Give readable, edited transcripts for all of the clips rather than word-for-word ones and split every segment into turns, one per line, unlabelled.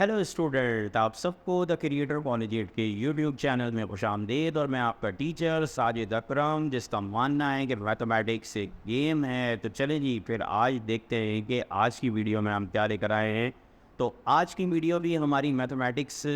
Hello student, आप सबको the creator collegiate के यूट्यूब चैनल में खुशामदीद। और मैं आपका टीचर साजिद अकरम, जिसका मानना है कि मैथमेटिक्स एक गेम है। तो चले जी, फिर आज देखते हैं कि आज की वीडियो में हम क्या लेकर आए हैं। तो आज की वीडियो भी हमारी मैथमेटिक्स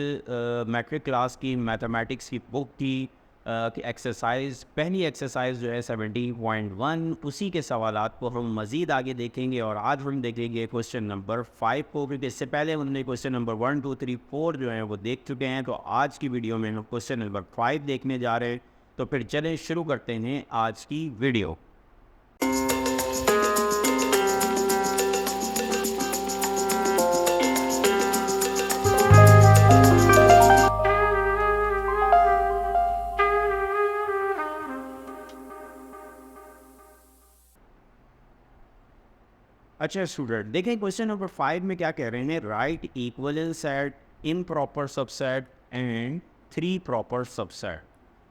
मैट्रिक क्लास की मैथमेटिक्स की बुक की कि एक्सरसाइज पहली एक्सरसाइज जो है 17.1 उसी के सवालात को हम मज़ीद आगे देखेंगे। और आज हम देखेंगे क्वेश्चन नंबर 5 को, क्योंकि इससे पहले हमने क्वेश्चन नंबर 1 2 3 4 जो है वो देख चुके हैं। तो आज की वीडियो में हम क्वेश्चन नंबर 5 देखने जा रहे हैं। तो फिर चलें शुरू करते हैं आज की वीडियो। अच्छा स्टूडेंट, देखें क्वेश्चन नंबर 5 में क्या कह रहे हैं। Right equivalent set, improper subset and 3 proper subset.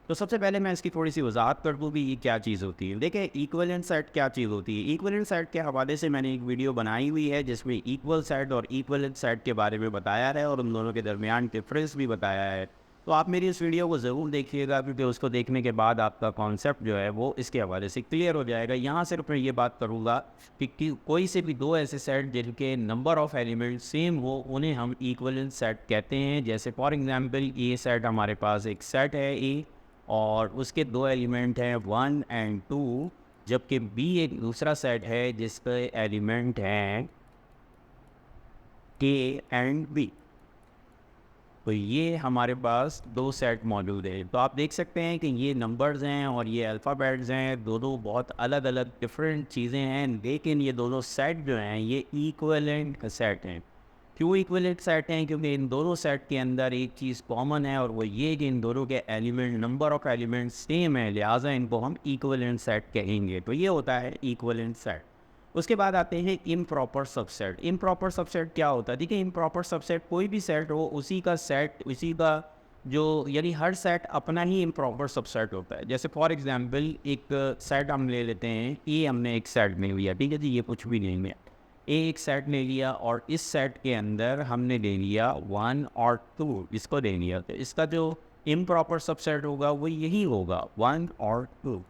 तो सबसे पहले मैं इसकी थोड़ी सी वजाहत कर दूँ कि ये क्या चीज़ होती है। देखिए इक्विवेलेंट सेट क्या चीज़ होती है। इक्विवेलेंट सेट के हवाले से मैंने एक वीडियो बनाई हुई है जिसमें इक्वल सेट और इक्विवेलेंट सेट के बारे में बताया है और उन दोनों के दरमियान डिफरेंस भी बताया है। तो आप मेरी इस वीडियो को ज़रूर देखिएगा, क्योंकि उसको देखने के बाद आपका कॉन्सेप्ट जो है वो इसके हवाले से क्लियर हो जाएगा। यहाँ सिर्फ मैं ये बात करूँगा कि कोई से भी दो ऐसे सेट जिनके नंबर ऑफ़ एलिमेंट सेम हो उन्हें हम इक्विवेलेंट सेट कहते हैं। जैसे फॉर एग्जांपल ए सेट, हमारे पास एक सेट है ए और उसके दो एलिमेंट हैं 1 एंड 2, जबकि बी एक दूसरा सेट है जिसके एलिमेंट हैं के एंड बी। तो ये हमारे पास दो सेट मौजूद है। तो आप देख सकते हैं कि ये नंबर्स हैं और ये अल्फ़ाबेट्स हैं, दोनों बहुत अलग अलग डिफरेंट चीज़ें हैं, लेकिन ये दोनों सेट जो हैं ये इक्विवेलेंट सेट हैं। क्यों इक्विवेलेंट सेट हैं? क्योंकि इन दोनों सेट के अंदर एक चीज़ कॉमन है और वो ये कि इन दोनों के element number of element same है, लिहाजा इनको हम इक्विवेलेंट सेट कहेंगे। तो ये होता है इक्विवेलेंट सेट। उसके बाद आते हैं इम्प्रॉपर सबसेट। इम्प्रॉपर सबसेट क्या होता है? देखिए इम्प्रॉपर सबसेट कोई भी सेट हो उसी का सेट, उसी का जो यानी हर सेट अपना ही इम्प्रॉपर सबसेट होता है। जैसे फॉर एग्जांपल एक सेट हम ले लेते हैं, ए हमने एक सेट ले लिया, ठीक है जी, ये कुछ भी नहीं है। ए एक सेट ले लिया और इस सेट के अंदर हमने ले लिया 1 और 2, इसको ले लिया। तो इसका जो इम्प्रॉपर सबसेट होगा वो यही होगा 1 और 2।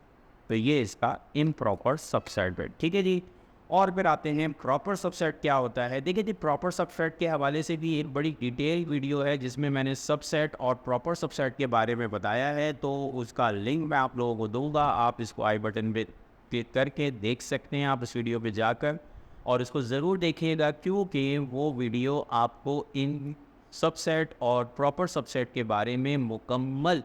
तो ये इसका इम्प्रॉपर सबसेट है, ठीक है जी। और फिर आते हैं प्रॉपर सबसेट क्या होता है। देखिए जी, प्रॉपर सबसेट के हवाले से भी एक बड़ी डिटेल वीडियो है जिसमें मैंने सबसेट और प्रॉपर सबसेट के बारे में बताया है। तो उसका लिंक मैं आप लोगों को दूंगा, आप इसको आई बटन पे क्लिक करके देख सकते हैं आप इस वीडियो पे जाकर, और इसको ज़रूर देखिएगा क्योंकि वो वीडियो आपको इन सबसेट और प्रॉपर सबसेट के बारे में मुकम्मल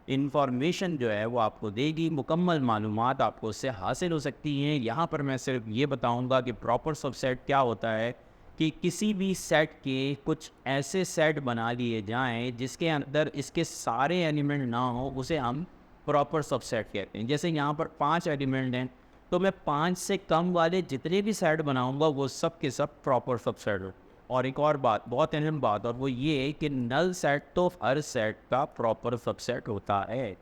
इन्फॉर्मेशन जो है वो आपको देगी, मुकम्मल मालूमात आपको उससे हासिल हो सकती हैं। यहाँ पर मैं सिर्फ ये बताऊँगा कि प्रॉपर सबसेट क्या होता है कि किसी भी सेट के कुछ ऐसे सेट बना लिए जाएं जिसके अंदर इसके सारे एलिमेंट ना हो, उसे हम प्रॉपर सबसेट कहते हैं। जैसे यहाँ पर 5 एलिमेंट हैं, तो मैं 5 से कम वाले जितने भी सेट बनाऊँगा वो सब के सब प्रॉपर सबसेट हो। और एक और बात, बहुत अहम बात, और वो ये कि नल सेट तो हर सेट का प्रॉपर सबसेट होता है,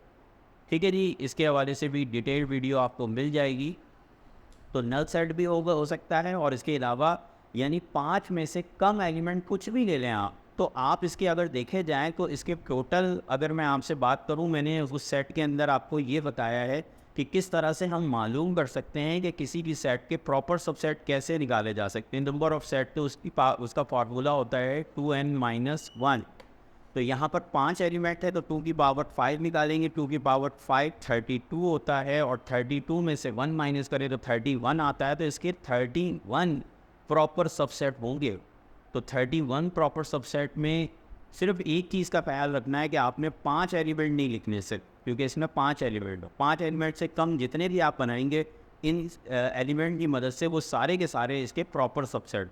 ठीक है जी। इसके हवाले से भी डिटेल वीडियो आपको मिल जाएगी। तो नल सेट भी होगा, हो सकता है, और इसके अलावा यानी 5 में से कम एलिमेंट कुछ भी ले लें आप, तो आप इसके अगर देखे जाएँ तो इसके टोटल अगर मैं आपसे बात करूँ, मैंने उस सेट के अंदर आपको ये बताया है कि किस तरह से हम मालूम कर सकते हैं कि किसी भी सेट के प्रॉपर सबसेट कैसे निकाले जा सकते हैं। नंबर ऑफ़ सेट तो उसका फार्मूला होता है 2n-1। तो यहाँ पर 5 एलिमेंट है तो 2 की पावर 5 निकालेंगे, 2 की पावर 5 32 होता है, और 32 में से 1 माइनस करें तो 31 आता है। तो इसके 31 प्रॉपर सबसेट होंगे। तो 31 प्रॉपर सबसेट में सिर्फ एक चीज़ का ख्याल रखना है कि आपने 5 एलिमेंट नहीं लिखने से, क्योंकि इसमें 5 एलिमेंट हो। 5 एलिमेंट से कम जितने भी आप बनाएंगे इन एलिमेंट की मदद से वो सारे के सारे इसके प्रॉपर सबसेट।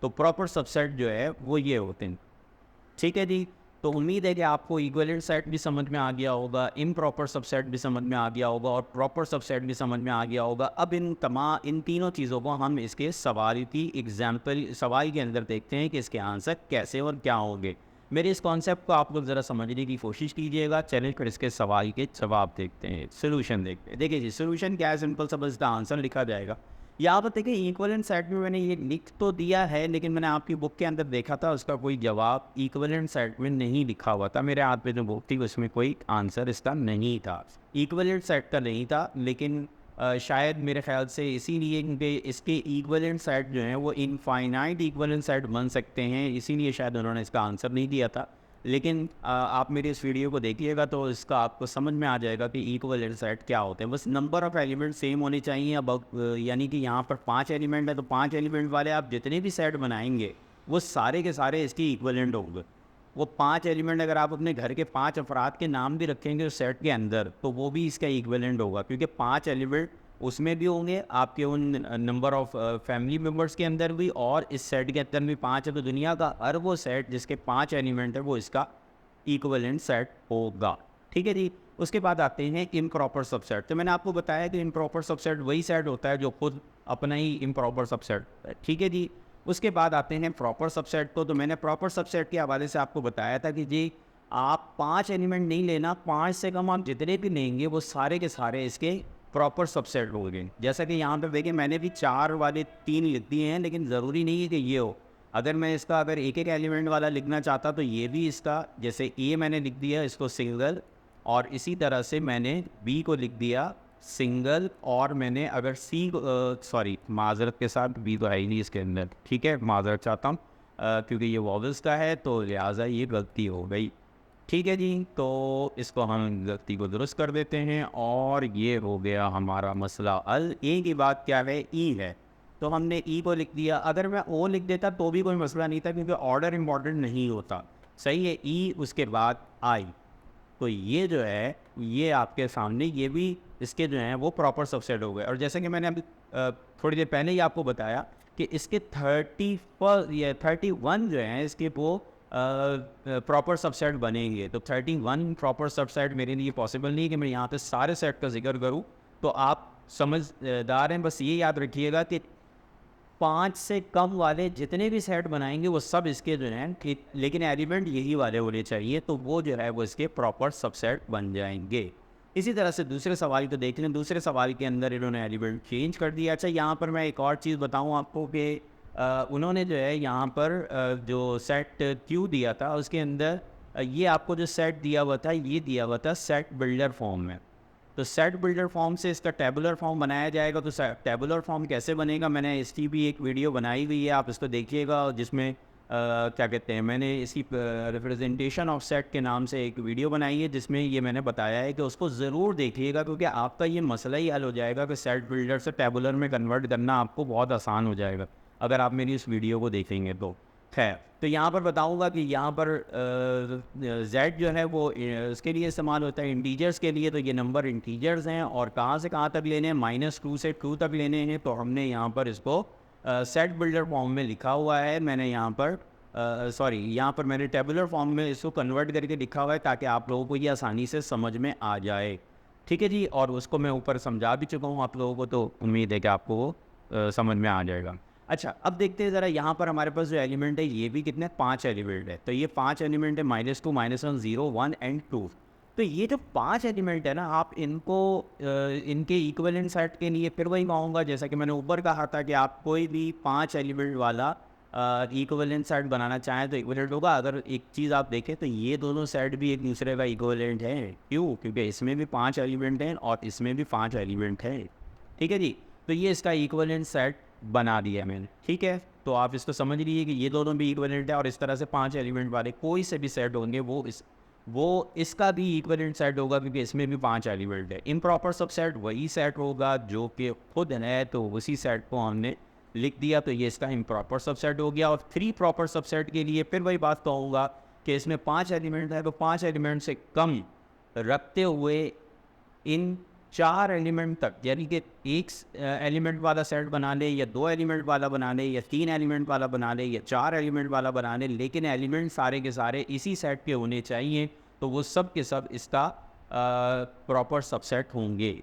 तो प्रॉपर सबसेट जो है वो ये होते हैं, ठीक है जी। तो उम्मीद है कि आपको इक्विवेलेंट सेट भी समझ में आ गया होगा, इम्प्रॉपर सबसेट भी समझ में आ गया होगा और प्रॉपर सबसेट भी समझ में आ गया होगा। अब इन तीनों चीज़ों को हम इसके सवाल की एग्जाम्पल सवाल के अंदर देखते हैं कि इसके आंसर कैसे और क्या होंगे। मेरे इस कॉन्सेप्ट को आप लोग ज़रा समझने की कोशिश कीजिएगा। चलिए फिर इसके सवाल के जवाब देखते हैं, सोल्यूशन देखते हैं। देखिए जी, सोल्यूशन क्या है, सिंपल सा बस इसका आंसर लिखा जाएगा। यहाँ पर देखिए इक्विवेलेंट सेट में मैंने ये लिख तो दिया है, लेकिन मैंने आपकी बुक के अंदर देखा था उसका कोई जवाब इक्विवेलेंट सेट में नहीं लिखा हुआ था। मेरे हाथ में जो बुक थी उसमें कोई आंसर इसका नहीं था, इक्विवेलेंट सेट का नहीं था। लेकिन शायद मेरे ख्याल से इसीलिए क्योंकि इसके इक्विवेलेंट सेट जो हैं वो इनफाइनाइट इक्विवेलेंट सेट बन सकते हैं, इसीलिए शायद उन्होंने इसका आंसर नहीं दिया था। लेकिन आप मेरी इस वीडियो को देखिएगा तो इसका आपको समझ में आ जाएगा कि इक्विवेलेंट सेट क्या होते हैं। बस नंबर ऑफ़ एलिमेंट सेम होने चाहिए। अब यानी कि यहाँ पर 5 एलिमेंट है तो 5 एलिमेंट वाले आप जितने भी सेट बनाएंगे वो सारे के सारे इसके इक्विवेलेंट होंगे। वो 5 एलिमेंट अगर आप अपने घर के 5 अफराद के नाम भी रखेंगे उस सेट के अंदर तो वो भी इसका इक्विवेलेंट होगा, क्योंकि 5 एलिमेंट उसमें भी होंगे, आपके उन नंबर ऑफ़ फैमिली मेम्बर्स के अंदर भी, और इस सेट के अंदर भी 5 है। तो दुनिया का हर वो सेट जिसके 5 एलिमेंट है वो इसका इक्विवेलेंट सेट होगा। ठीक है जी। उसके बाद आते हैं इम्प्रॉपर सबसेट। तो मैंने आपको बताया कि इम्प्रॉपर सबसेट वही सेट होता है जो खुद अपना ही इम्प्रॉपर सबसेट है। ठीक है जी। उसके बाद आते हैं प्रॉपर सबसेट को। तो मैंने प्रॉपर सबसेट के हवाले से आपको बताया था कि जी आप 5 एलिमेंट नहीं लेना, 5 से कम आप जितने भी लेंगे वो सारे के सारे इसके प्रॉपर सबसेट होंगे। जैसा कि यहाँ पर देखिए मैंने भी 4 वाले 3 लिख दिए हैं, लेकिन ज़रूरी नहीं है कि ये हो। अगर मैं इसका अगर एक एक एलिमेंट वाला लिखना चाहता तो ये भी इसका, जैसे ए मैंने लिख दिया इसको सिंगल, और इसी तरह से मैंने बी को लिख दिया सिंगल, और मैंने अगर सी सॉरी माजरत के साथ बी तो है ही नहीं इसके अंदर, ठीक है, माजरत चाहता हूँ क्योंकि ये वॉवल्स का है तो लिहाजा ये गलती हो गई। ठीक है जी। तो इसको हम गलती को दुरुस्त कर देते हैं और ये हो गया हमारा मसला हल। ए की बात क्या है, ई है, तो हमने ई को लिख दिया। अगर मैं ओ लिख देता तो भी कोई मसला नहीं था, क्योंकि ऑर्डर इम्पॉर्टेंट नहीं होता। सही है, ई उसके बाद आई। तो ये जो है ये आपके सामने ये भी इसके जो हैं वो प्रॉपर सबसेट हो गए। और जैसे कि मैंने अभी थोड़ी देर पहले ही आपको बताया कि इसके 31 जो हैं इसके वो प्रॉपर सबसेट बनेंगे। तो 31 प्रॉपर सबसेट मेरे लिए पॉसिबल नहीं है कि मैं यहाँ पे सारे सेट का जिक्र करूँ। तो आप समझदार हैं, बस ये याद रखिएगा कि 5 से कम वाले जितने भी सेट बनाएंगे वो सब इसके जो हैं ठीक, लेकिन एलिमेंट यही वाले होने चाहिए, तो वो जो है वो इसके प्रॉपर सबसेट बन जाएंगे। इसी तरह से दूसरे सवाल को देख लें। दूसरे सवाल के अंदर इन्होंने एलिमेंट चेंज कर दिया। अच्छा, यहाँ पर मैं एक और चीज़ बताऊँ आपको कि उन्होंने जो है यहाँ पर जो सेट क्यू दिया था उसके अंदर ये आपको जो सेट दिया हुआ था ये दिया हुआ था सेट बिल्डर फॉर्म में। तो सेट बिल्डर फॉर्म से इसका टेबुलर फॉर्म बनाया जाएगा। तो टेबुलर फॉर्म कैसे बनेगा, मैंने इसकी भी एक वीडियो बनाई हुई है, आप इसको देखिएगा, जिसमें क्या कहते हैं, मैंने इसकी रिप्रेजेंटेशन ऑफ सेट के नाम से एक वीडियो बनाई है, जिसमें ये मैंने बताया है कि उसको ज़रूर देखिएगा, क्योंकि आपका ये मसला ही हल हो जाएगा कि सेट बिल्डर से टेबुलर में कन्वर्ट करना आपको बहुत आसान हो जाएगा अगर आप मेरी इस वीडियो को देखेंगे तो। खैर, तो यहाँ पर बताऊँगा कि यहाँ पर z जो है वो इसके लिए इस्तेमाल होता है इंटीजर्स के लिए। तो ये नंबर इंटीजर्स हैं और कहाँ से कहाँ तक लेने हैं, -2 से 2 तक लेने हैं। तो हमने यहाँ पर इसको सेट बिल्डर फॉर्म में लिखा हुआ है। मैंने यहाँ पर यहाँ पर मैंने टेबुलर फॉर्म में इसको कन्वर्ट करके लिखा हुआ है ताकि आप लोगों को ये आसानी से समझ में आ जाए। ठीक है जी। और उसको मैं ऊपर समझा भी चुका हूँ आप लोगों को, तो उम्मीद है कि आपको वो समझ में आ जाएगा। अच्छा, अब देखते हैं ज़रा यहाँ पर हमारे पास जो एलिमेंट है ये भी कितने 5 एलिमेंट है। तो ये 5 एलिमेंट है, -2, -1, 0, 1 एंड 2। तो ये जो 5 एलिमेंट है ना, आप इनको इनके इक्विवेलेंट सेट के लिए फिर वही कहूँगा जैसा कि मैंने ऊपर कहा था कि आप कोई भी 5 एलिमेंट वाला इक्विवेलेंट सेट बनाना चाहें तो इक्विवेलेंट होगा। अगर एक चीज़ आप देखें तो ये दोनों सेट भी एक दूसरे का इक्विवेलेंट है। क्यों? क्योंकि इसमें भी 5 एलिमेंट हैं और इसमें भी 5 एलिमेंट हैं। ठीक है जी। तो ये इसका इक्विवेलेंट सेट बना दिया मैंने। ठीक है, तो आप इसको समझ लीजिए कि ये दोनों भी इक्विवेलेंट है और इस तरह से 5 एलिमेंट वाले कोई से भी सेट होंगे वो इसका भी इक्विवेलेंट सेट होगा, क्योंकि इसमें भी 5 एलिमेंट है। इम्प्रॉपर सबसेट वही सेट होगा जो कि खुद है, तो उसी सेट को हमने लिख दिया, तो ये इसका इम्प्रॉपर सबसेट हो गया। और 3 प्रॉपर सबसेट के लिए फिर वही बात कहूँगा कि इसमें 5 एलिमेंट है, तो 5 एलिमेंट से कम रखते हुए इन 4 एलिमेंट तक, यानी कि एक एलिमेंट वाला सेट बना ले, या 2 एलिमेंट वाला बना ले, या 3 एलिमेंट वाला बना ले, या 4 एलिमेंट वाला बना ले, लेकिन एलिमेंट सारे के सारे इसी सेट के होने चाहिए, तो वो सब के सब इसका प्रॉपर सबसेट होंगे।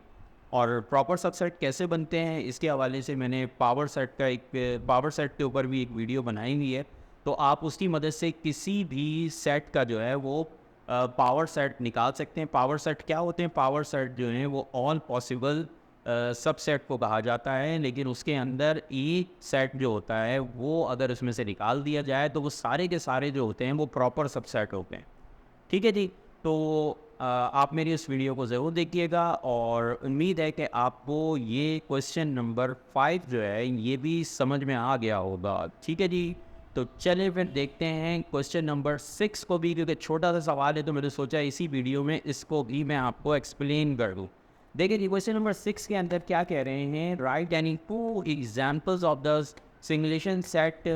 और प्रॉपर सबसेट कैसे बनते हैं इसके हवाले से मैंने पावर सेट के ऊपर भी एक वीडियो बनाई हुई है, तो आप उसकी मदद से किसी भी सेट का जो है वो पावर सेट निकाल सकते हैं। पावर सेट क्या होते हैं? पावर सेट जो हैं वो ऑल पॉसिबल सबसेट को कहा जाता है, लेकिन उसके अंदर एक सेट जो होता है वो अगर उसमें से निकाल दिया जाए तो वो सारे के सारे जो होते हैं वो प्रॉपर सबसेट होते हैं। ठीक है जी। तो आप मेरी इस वीडियो को ज़रूर देखिएगा और उम्मीद है कि आपको ये क्वेश्चन नंबर 5 जो है ये भी समझ में आ गया होगा। ठीक है जी। तो चलिए फिर देखते हैं क्वेश्चन नंबर 6 को भी, क्योंकि छोटा सा सवाल है तो मैंने सोचा इसी वीडियो में इसको भी मैं आपको एक्सप्लेन कर दूँ। देखिए जी, क्वेश्चन नंबर 6 के अंदर क्या कह रहे हैं, write any two examples of the singleton set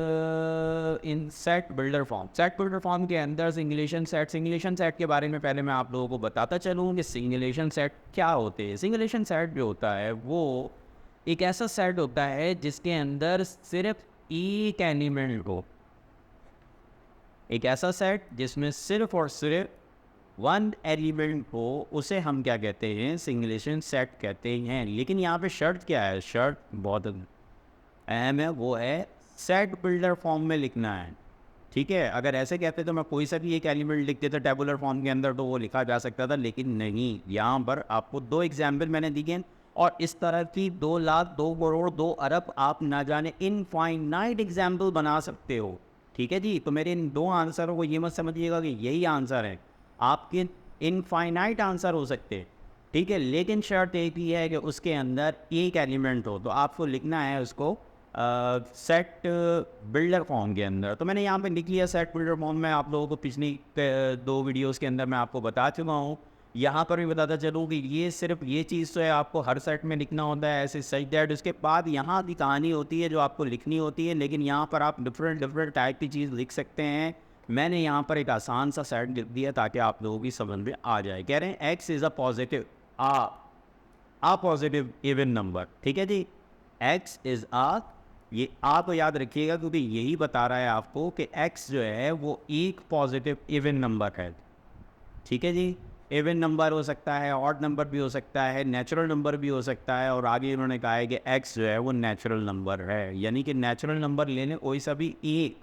in set builder form. Set builder form के अंदर सिंगुलेशन सेट के बारे में पहले मैं आप लोगों को बताता चलूँ कि सिंगुलेशन सेट क्या होते हैं। सिंगुलेशन सेट जो होता है वो एक ऐसा सेट होता है जिसके अंदर सिर्फ एक एलिमेंट हो, एक ऐसा सेट जिसमें सिर्फ और सिर्फ वन एलिमेंट हो, उसे हम क्या कहते हैं, सिंगुलेशन सेट कहते हैं। लेकिन यहाँ पे शर्त क्या है, शर्त बहुत अहम है, वो है सेट बिल्डर फॉर्म में लिखना है। ठीक है, अगर ऐसे कहते तो मैं कोई सा भी एक एलिमेंट लिख देता टेबुलर फॉर्म के अंदर तो वो लिखा जा सकता था, लेकिन नहीं। यहाँ पर आपको दो एग्जाम्पल मैंने दिए और इस तरह की 2 लाख 2 करोड़ 2 अरब आप ना जाने इनफाइनाइट एग्जाम्पल बना सकते हो। ठीक है जी। तो मेरे इन 2 आंसरों को ये मत समझिएगा कि यही आंसर है, आपके इनफाइनाइट आंसर हो सकते हैं। ठीक है, लेकिन शर्त एक ही है कि उसके अंदर एक एलिमेंट हो। तो आपको लिखना है उसको सेट बिल्डर फॉर्म के अंदर। तो मैंने यहाँ पे लिख लिया सेट बिल्डर फॉर्म में, आप लोगों को पिछली 2 वीडियोस के अंदर मैं आपको बता चुका हूँ। यहाँ पर भी बताता चलूँ कि ये सिर्फ ये चीज़ तो है, आपको हर सेट में लिखना होता है ऐसे सच दैट। उसके बाद यहाँ की कहानी होती है जो आपको लिखनी होती है, लेकिन यहाँ पर आप डिफरेंट टाइप की चीज़ लिख सकते हैं। मैंने यहाँ पर एक आसान सा सेट लिख दिया ताकि आप लोगों की समझ में आ जाए। कह रहे हैं x is a positive positive even number. ठीक है जी, एक्स इज़ ये आप याद रखिएगा क्योंकि यही बता रहा है आपको कि एक्स जो है वो एक पॉजिटिव इवन नंबर है। ठीक है जी, इवन नंबर हो सकता है, ऑड नंबर भी हो सकता है, नेचुरल नंबर भी हो सकता है, और आगे इन्होंने कहा है कि एक्स जो है वो नेचुरल नंबर है, यानी कि नेचुरल नंबर लेने कोई सा भी एक,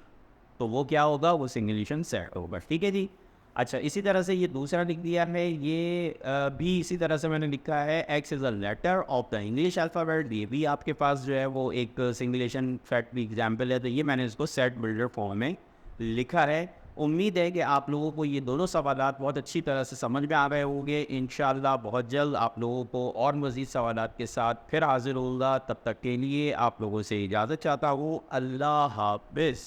तो वो क्या होगा, वो सिंगुलेशन सेट होगा। ठीक है जी। अच्छा, इसी तरह से ये दूसरा लिख दिया है, ये भी इसी तरह से मैंने लिखा है, x is a letter of the English alphabet. ये भी आपके पास जो है वो एक सिंगुलेशन सेट भी एग्जाम्पल है, तो ये मैंने इसको सेट बिल्डर फॉर्म में लिखा है। उम्मीद है कि आप लोगों को ये दोनों सवालात बहुत अच्छी तरह से समझ में आ गए होंगे। इंशाल्लाह बहुत जल्द आप लोगों को और मज़ीद सवालात के साथ फिर हाज़िर होऊंगा। तब तक के लिए आप लोगों से इजाज़त चाहता हूँ। अल्लाह हाफ़िज़।